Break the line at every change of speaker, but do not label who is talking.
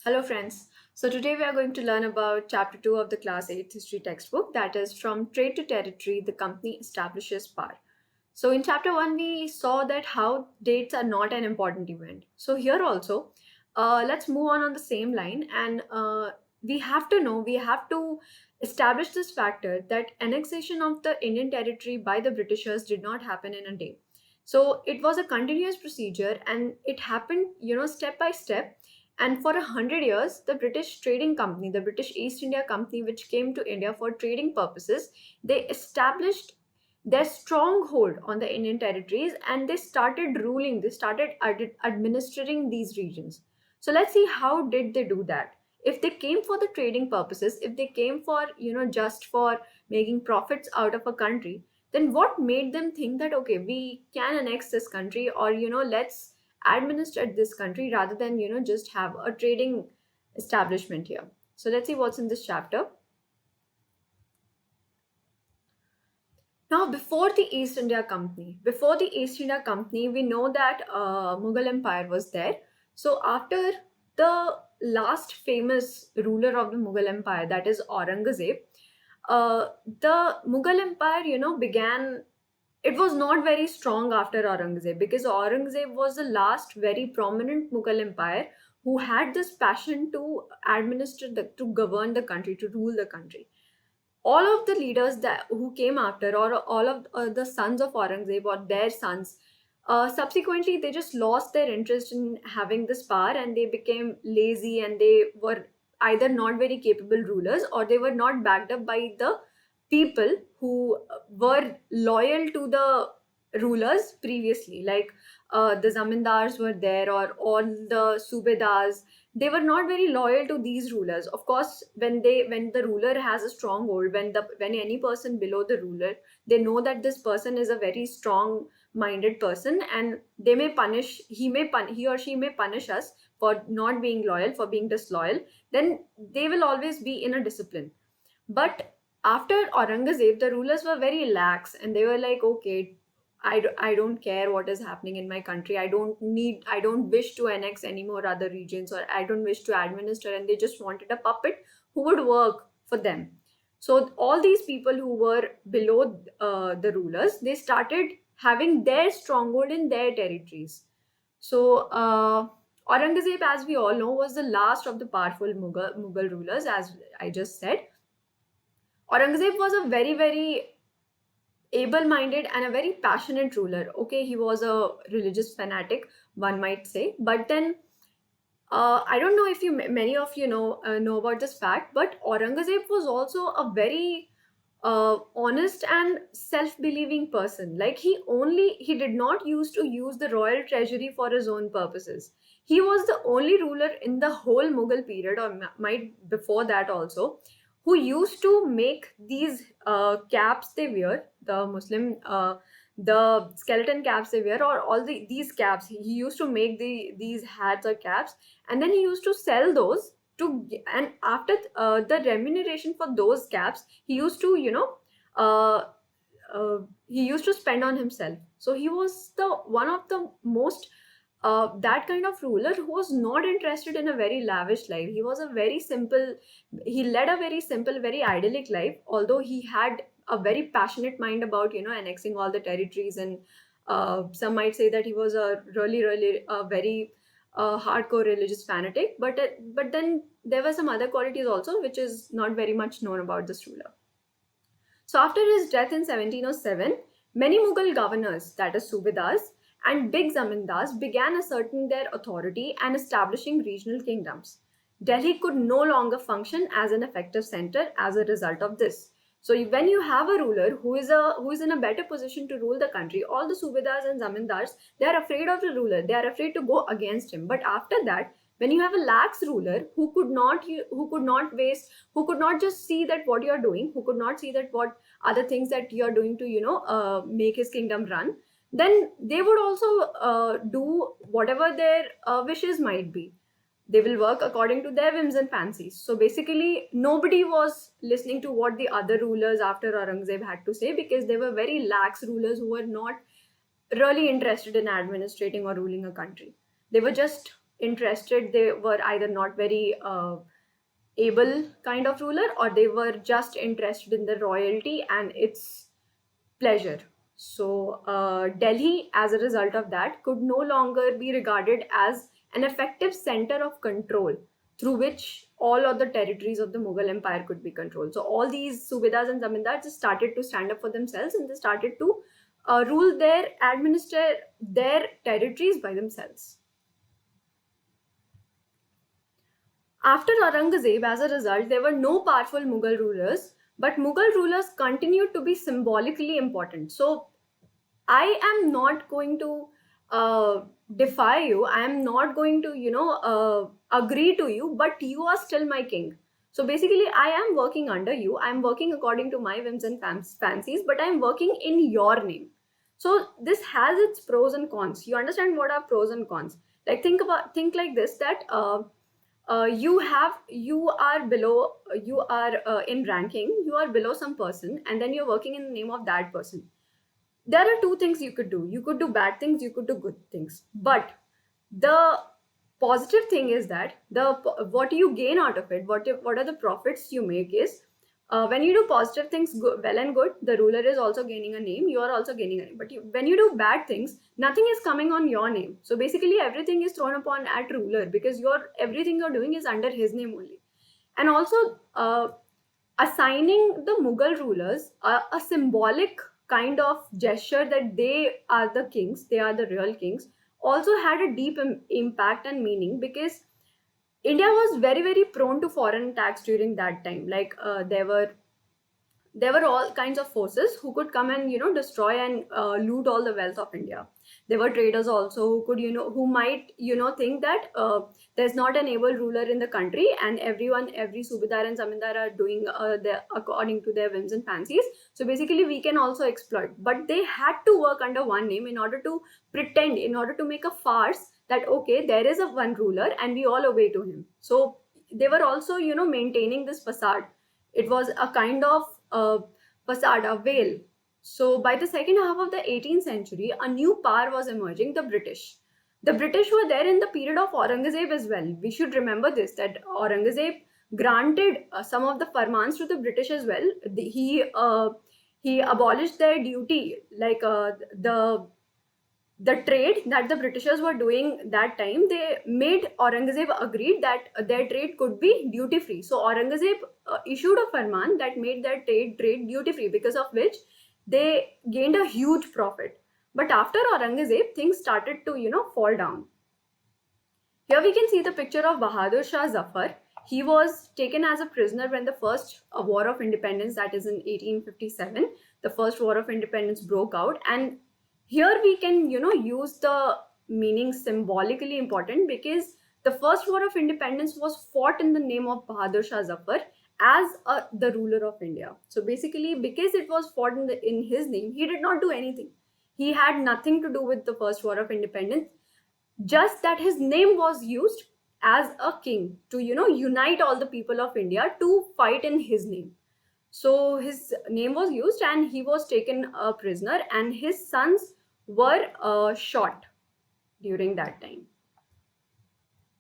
Hello, friends. So, today we are going to learn about Chapter 2 of the Class 8 history textbook, that is From Trade to Territory, the Company Establishes Power. So, in Chapter 1, we saw that how dates are not an important event. So, here also, let's move on the same line and we have to establish this factor that annexation of the Indian territory by the Britishers did not happen in a day. So, it was a continuous procedure and it happened, step by step, and for 100 years, the British Trading Company, the British East India Company, which came to India for trading purposes, they established their stronghold on the Indian territories and they started ruling, they started administering these regions. So let's see how did they do that. If they came for the trading purposes, if they came for, just for making profits out of a country, then what made them think that, okay, we can annex this country or, let's administered this country rather than just have a trading establishment here. So let's see what's in this chapter. Now, before the East India Company, we know that Mughal Empire was there. So after the last famous ruler of the Mughal Empire, that is Aurangzeb, the Mughal Empire began. It was not very strong after Aurangzeb, because Aurangzeb was the last very prominent Mughal empire who had this passion to to govern the country, to rule the country. All of the leaders that who came after, or all of the sons of Aurangzeb or their sons, subsequently they just lost their interest in having this power and they became lazy, and they were either not very capable rulers or they were not backed up by the people who were loyal to the rulers previously, like the zamindars were there, or all the subedars. They were not very loyal to these rulers. Of course, when the ruler has a stronghold, when any person below the ruler, they know that this person is a very strong minded person, and they may punish he or she may punish us for not being loyal, for being disloyal. Then they will always be in a discipline. But after Aurangzeb, the rulers were very lax and they were like, okay, I don't care what is happening in my country. I don't wish to annex any more other regions, or I don't wish to administer. And they just wanted a puppet who would work for them. So all these people who were below the rulers, they started having their stronghold in their territories. So Aurangzeb, as we all know, was the last of the powerful Mughal rulers, as I just said. Aurangzeb was a very, very able minded and a very passionate ruler. Okay, he was a religious fanatic, one might say. But then, I don't know if many of you know about this fact, but Aurangzeb was also a very honest and self-believing person. Like he did not used to use the royal treasury for his own purposes. He was the only ruler in the whole Mughal period, or might before that also, who used to make these caps they wear, the Muslim, the skeleton caps they wear, or all these caps. He used to make these hats or caps, and then he used to sell those and after the remuneration for those caps, he used to uh, he used to spend on himself. So he was the one of the most that kind of ruler who was not interested in a very lavish life. He led a very simple, very idyllic life, although he had a very passionate mind about annexing all the territories. And some might say that he was a really very hardcore religious fanatic. But then there were some other qualities also, which is not very much known about this ruler. So after his death in 1707, many Mughal governors, that is Subedars, and big zamindars began asserting their authority and establishing regional kingdoms. Delhi could no longer function as an effective center as a result of this. So when you have a ruler who is in a better position to rule the country, all the subedars and zamindars, they are afraid of the ruler. They are afraid to go against him. But after that, when you have a lax ruler who could not just see that what you are doing, who could not see that what other things that you are doing to make his kingdom run, then they would also do whatever their wishes might be. They will work according to their whims and fancies. So basically, nobody was listening to what the other rulers after Aurangzeb had to say, because they were very lax rulers who were not really interested in administrating or ruling a country. They were just interested. They were either not very able kind of ruler, or they were just interested in the royalty and its pleasure. So Delhi, as a result of that, could no longer be regarded as an effective center of control through which all of the territories of the Mughal Empire could be controlled. So all these Subedas and Zamindars just started to stand up for themselves, and they started to administer their territories by themselves. After Aurangzeb, as a result, there were no powerful Mughal rulers, but Mughal rulers continued to be symbolically important. So I am not going to defy you. I am not going to, agree to you, but you are still my king. So basically, I am working under you. I am working according to my whims and fancies, but I am working in your name. So this has its pros and cons. You understand what are pros and cons? Like think like this, that you are below, you are in ranking, you are below some person, and then you're working in the name of that person. There are two things you could do. You could do bad things, you could do good things. But the positive thing is that the what you gain out of it, what are the profits you make is, when you do positive things well and good, the ruler is also gaining a name, you are also gaining a name. But when you do bad things, nothing is coming on your name. So basically everything is thrown upon at ruler, because everything you're doing is under his name only. And also assigning the Mughal rulers a symbolic kind of gesture that they are the kings, they are the real kings, also had a deep impact and meaning, because India was very, very prone to foreign attacks during that time. Like there were all kinds of forces who could come and destroy and loot all the wealth of India. There were traders also who could who might think that there's not an able ruler in the country, and every subedar and zamindar are doing according to their whims and fancies. So basically we can also exploit, but they had to work under one name in order to pretend, in order to make a farce that okay, there is a one ruler and we all obey to him. So they were also maintaining this facade. It was a kind of facade, a veil. So by the second half of the 18th century, a new power was emerging, the British. The British were there in the period of Aurangzeb as well. We should remember this, that Aurangzeb granted some of the farmans to the British as well. He abolished their duty, like the trade that the Britishers were doing that time. They made Aurangzeb agreed that their trade could be duty free. So Aurangzeb issued a farman that made their trade duty free, because of which they gained a huge profit. But after Aurangzeb, things started to fall down. Here we can see the picture of Bahadur Shah Zafar. He was taken as a prisoner when the first War of Independence, that is in 1857, the first War of Independence broke out. And here we can use the meaning symbolically important, because the first War of Independence was fought in the name of Bahadur Shah Zafar as the ruler of India. So basically, because it was fought in his name, he did not do anything. He had nothing to do with the first War of Independence, just that his name was used as a king to unite all the people of India to fight in his name. So his name was used and he was taken a prisoner, and his sons were shot during that time.